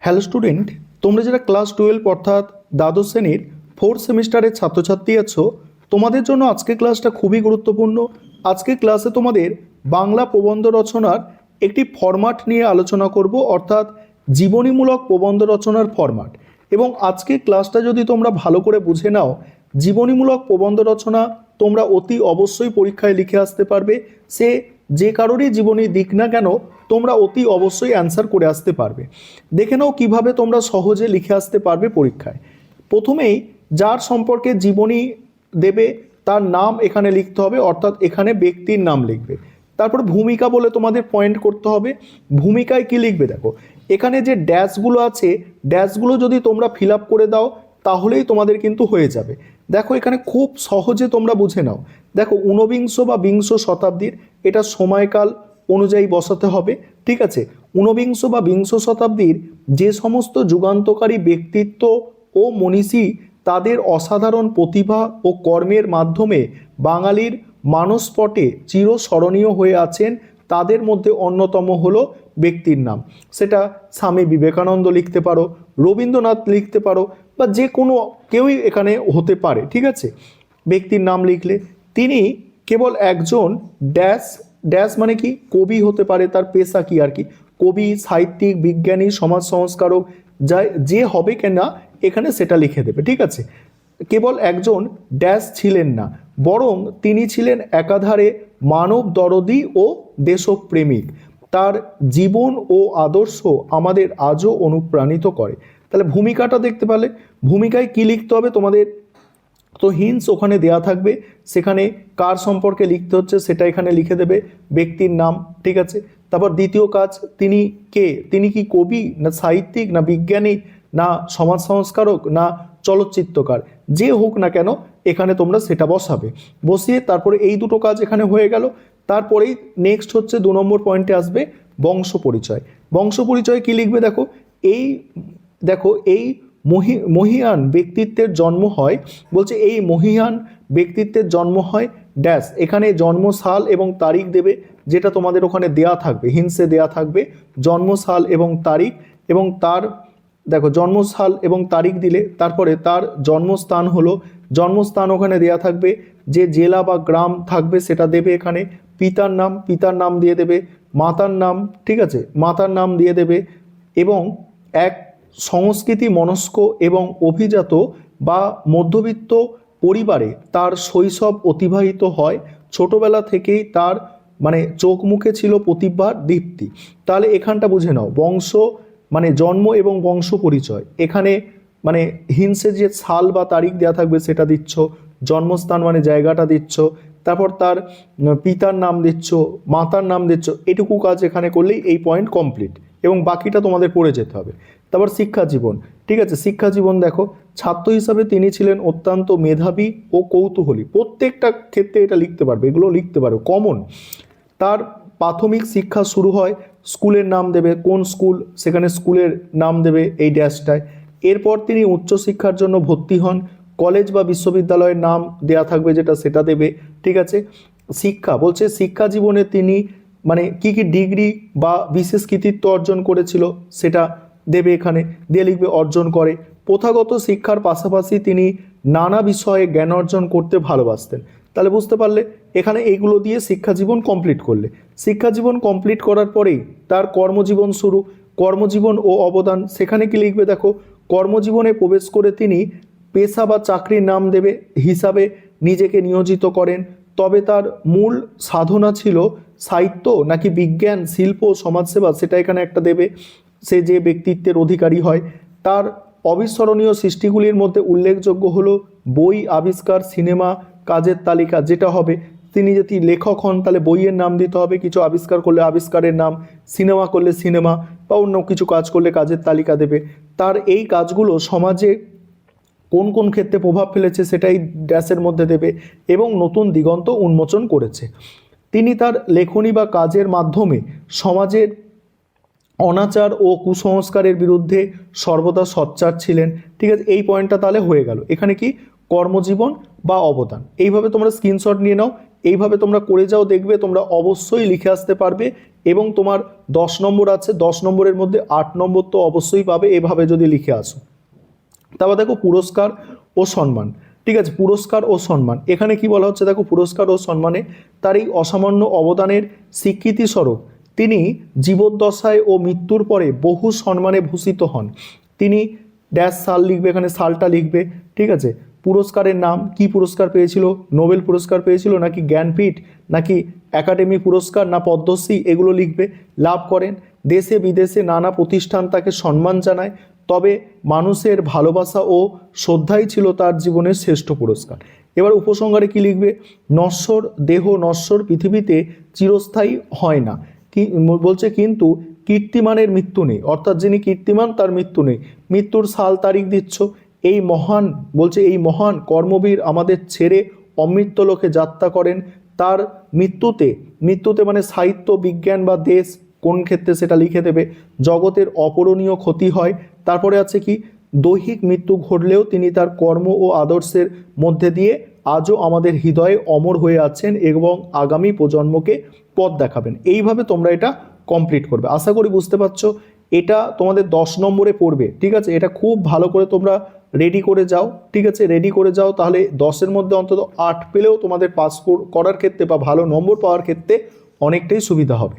Hello student, তোমরা যারা class 12 অর্থাৎ দ্বাদশ শ্রেণীর 4th সেমিস্টারের ছাত্রছাত্রী আছো, তোমাদের জন্য আজকে ক্লাসটা খুবই গুরুত্বপূর্ণ। আজকে ক্লাসে তোমাদের বাংলা প্রবন্ধ রচনার একটি ফরম্যাট নিয়ে আলোচনা করব, অর্থাৎ জীবনীমূলক প্রবন্ধ রচনার ফরম্যাট। এবং আজকে ক্লাসটা যদি তোমরা ভালো করে বুঝে নাও, জীবনীমূলক প্রবন্ধ রচনা তোমরা অতি অবশ্যই পরীক্ষায় লিখে আসতে পারবে। সে যে কারোরই জীবনী দিক না কেন, তোমরা অতি অবশ্যই অ্যান্সার করে আসতে পারবে। দেখে নাও কীভাবে তোমরা সহজে লিখে আসতে পারবে পরীক্ষায়। প্রথমেই যার সম্পর্কে জীবনী দেবে তার নাম এখানে লিখতে হবে, অর্থাৎ এখানে ব্যক্তির নাম লিখবে। তারপর ভূমিকা বলে তোমাদের পয়েন্ট করতে হবে। ভূমিকায় কি লিখবে দেখো, এখানে যে ড্যাশগুলো আছে, ড্যাশগুলো যদি তোমরা ফিল আপ করে দাও তাহলেই তোমাদের কিন্তু হয়ে যাবে। দেখো এখানে খুব সহজে তোমরা বুঝে নাও। দেখো ঊনবিংশ বা বিংশ শতাব্দীর এটা সময়কাল অনুযায়ী বসাতে হবে, ঠিক আছে। ঊনবিংশ বা বিংশ শতাব্দীর যে সমস্ত যুগান্তকারী ব্যক্তিত্ব ও মনীষী তাদের অসাধারণ প্রতিভা ও কর্মের মাধ্যমে বাঙালির মানসপটে চিরস্মরণীয় হয়ে আছেন, তাদের মধ্যে অন্যতম হলো ব্যক্তির নাম। সেটা স্বামী বিবেকানন্দ লিখতে পারো, রবীন্দ্রনাথ লিখতে পারো, বা যে কোনো কেউই এখানে হতে পারে, ঠিক আছে। ব্যক্তির নাম লিখলে তিনি কেবল একজন ড্যাশ, ড্যাশ মানে কি কবি হতে পারে, তার পেশা কি আর কি, কবি, সাহিত্যিক, বিজ্ঞানী, সমাজ সংস্কারক, যা যে হবে কেনা এখানে সেটা লিখে দেবে, ঠিক আছে। কেবল একজন ড্যাশ ছিলেন না, বরং তিনি ছিলেন একাধারে মানব দরদী ও দেশপ্রেমিক। তার জীবন ও আদর্শ আমাদের আজও অনুপ্রাণিত করে। তাহলে ভূমিকাটা দেখতে পেলে, ভূমিকায় কি লিখতে হবে তোমাদের, তো হিন্টস ওখানে দেয়া থাকবে, সেখানে কার সম্পর্কে লিখতে হচ্ছে সেটা এখানে লিখে দেবে, ব্যক্তির নাম, ঠিক আছে। তারপর দ্বিতীয় কাজ, তিনি কে, তিনি কি কবি না সাহিত্যিক না বিজ্ঞানী না সমাজ সংস্কারক না চলচ্চিত্রকার, যে হোক না কেন এখানে তোমরা সেটা বসাবে। বসিয়ে তারপরে এই দুটো কাজ এখানে হয়ে গেল। তারপরেই নেক্সট হচ্ছে 2 নম্বর পয়েন্টে আসবে বংশ পরিচয়। বংশ পরিচয় কি লিখবে দেখো, এই মহীয়ান ব্যক্তিত্বের জন্ম হয়, বলছে এই মহীয়ান ব্যক্তিত্বের জন্ম হয় ড্যাশ, এখানে জন্মসাল এবং তারিখ দেবে, যেটা তোমাদের ওখানে দেয়া থাকবে, হিন্সে দেয়া থাকবে জন্মসাল এবং তারিখ। এবং তার দেখো জন্মসাল এবং তারিখ দিলে তারপরে তার জন্মস্থান হলো, জন্মস্থান ওখানে দেয়া থাকবে, যে জেলা বা গ্রাম থাকবে সেটা দেবে এখানে। পিতার নাম দিয়ে দেবে, মাতার নাম, ঠিক আছে, মাতার নাম দিয়ে দেবে। এবং এক সংস্কৃতি মনস্ক এবং অভিজাত বা মধ্যবিত্ত পরিবারে তার শৈশব অতিবাহিত হয়। ছোটবেলা থেকেই তার মানে চোখ মুখে ছিল প্রতিভার দীপ্তি। তাহলে এখানটা বুঝে নাও, বংশ মানে জন্ম এবং বংশ পরিচয়, এখানে মানে হিন্সে যে সাল বা তারিখ দেওয়া থাকবে সেটা দিচ্ছ, জন্মস্থান মানে জায়গাটা দিচ্ছ, তারপর তার পিতার নাম দিচ্ছ, মাতার নাম দিচ্ছ। এটুকু কাজ এখানে করলেই এই পয়েন্ট কমপ্লিট, এবং বাকিটা তোমাদের পড়ে যেতে হবে। তারপর শিক্ষা জীবন, ঠিক আছে। শিক্ষা জীবন দেখো, ছাত্র হিসাবে তিনি ছিলেন অত্যন্ত মেধাবী ও কৌতূহলী। প্রত্যেকটা ক্ষেত্রে এটা লিখতে পারবে, এগুলো লিখতে পারো কমন। তার প্রাথমিক শিক্ষা শুরু হয়, স্কুলের নাম দেবে, কোন স্কুল সেখানে স্কুলের নাম দেবে এই ড্যাশটায়। এরপর তিনি উচ্চশিক্ষার জন্য ভর্তি হন, কলেজ বা বিশ্ববিদ্যালয়ের নাম দেয়া থাকবে যেটা সেটা দেবে, ঠিক আছে। শিক্ষা বলছে শিক্ষা জীবনে তিনি মানে কি কি ডিগ্রি বা বিশেষ কৃতিত্ব অর্জন করেছিল সেটা দেবে এখানে, দিয়ে লিখবে অর্জন করে। প্রথাগত শিক্ষার পাশাপাশি তিনি নানা বিষয়ে জ্ঞান অর্জন করতে ভালোবাসতেন। তাহলে বুঝতে পারলে এখানে এইগুলো দিয়ে শিক্ষা জীবন কমপ্লিট করলে। শিক্ষা জীবন কমপ্লিট করার পরেই তার কর্মজীবন শুরু, কর্মজীবন ও অবদান, সেখানে কি লিখবে দেখো, কর্মজীবনে প্রবেশ করে তিনি পেশা বা চাকরির নাম দেবে হিসাবে নিজেকে নিয়োজিত করেন। তবে তার মূল সাধনা ছিল সাহিত্য নাকি বিজ্ঞান, শিল্প, সমাজসেবা, সেটা এখানে একটা দেবে, সে যে ব্যক্তিত্বের অধিকারী হয়। তার অবিস্মরণীয় সৃষ্টিগুলির মধ্যে উল্লেখযোগ্য হলো বই আবিষ্কার, সিনেমা, কাজের তালিকা, যেটা হবে তিনি যদি লেখক হন তাহলে বইয়ের নাম দিতে হবে, কিছু আবিষ্কার করলে আবিষ্কারের নাম, সিনেমা করলে সিনেমা, বা অন্য কিছু কাজ করলে কাজের তালিকা দেবে। তার এই কাজগুলো সমাজে কোন কোন ক্ষেত্রে প্রভাব ফেলেছে সেটাই ড্যাশের মধ্যে দেবে, এবং নতুন দিগন্ত উন্মোচন করেছে। তিনি তার লেখনী বা কাজের মাধ্যমে সমাজের অনাচার ও কুসংস্কারের বিরুদ্ধে সর্বদা সোচ্চার ছিলেন, ঠিক আছে। এই পয়েন্টটা তাহলে হয়ে গেল। এখানে কি কর্মজীবন বা অবদান, এইভাবে তোমরা স্ক্রিনশট নিয়ে নাও, এইভাবে তোমরা করে যাও, দেখবে তোমরা অবশ্যই লিখে আসতে পারবে এবং তোমার 10 নম্বর আছে, 10 নম্বরের মধ্যে 8 নম্বর তো অবশ্যই পাবে এভাবে যদি লিখে আসো। তারপর দেখো পুরস্কার ও সম্মান। ঠিক আছে, পুরস্কার ও সম্মান, এখানে কি বলা হচ্ছে দেখো, পুরস্কার ও সম্মানে তার এই অসামান্য অবদানের স্বীকৃতি স্বরূপ তিনি জীবদ্দশায় ও মৃত্যুর পরে বহু সম্মানে ভূষিত হন। তিনি ড্যাশ সাল লিখবে, এখানে সালটা লিখবে। ঠিক আছে, পুরস্কারের নাম, কি পুরস্কার পেয়েছিল, নোবেল পুরস্কার পেয়েছিল নাকি জ্ঞানপীঠ নাকি একাডেমি পুরস্কার না পদ্মশ্রী, এগুলো লিখবে। লাভ করেন, দেশে বিদেশে নানা প্রতিষ্ঠান তাকে সম্মান জানায়, তবে মানুষের ভালোবাসা ও শ্রদ্ধাই ছিল তার জীবনের শ্রেষ্ঠ পুরস্কার। এবার উপসংহারে কি লিখবে, নশ্বর দেহ নশ্বর, পৃথিবীতে চিরস্থায়ী হয় না, কি বলছে, কিন্তু কীর্তিমানের মৃত্যু নেই, অর্থাৎ যিনি কীর্তিমান তার মৃত্যু নেই। মৃত্যুর সাল তারিখ দিচ্ছ, এই মহান, বলছে এই মহান কর্মবীর আমাদের ছেড়ে অমৃত লোকে যাত্রা করেন, তার মৃত্যুতে মানে সাহিত্য বিজ্ঞান বা দেশ কোন ক্ষেত্রে সেটা লিখে দেবে, জগতের অপূরণীয় ক্ষতি হয়। তারপরে আছে কি, দৈহিক মৃত্যু ঘটলেও তিনি তার কর্ম ও আদর্শের মধ্যে দিয়ে আজও আমাদের হৃদয়ে অমর হয়ে আছেন এবং আগামী প্রজন্মকে পথ দেখাবেন। এইভাবে তোমরা এটা কমপ্লিট করবে। আশা করি বুঝতে পারছো, এটা তোমাদের 10 নম্বরে পড়বে। ঠিক আছে, এটা খুব ভালো করে তোমরা রেডি করে যাও। ঠিক আছে, রেডি করে যাও, তাহলে 10-এর মধ্যে অন্তত 8 পেলেও তোমাদের পাস করার ক্ষেত্রে বা ভালো নম্বর পাওয়ার ক্ষেত্রে অনেকটাই সুবিধা হবে।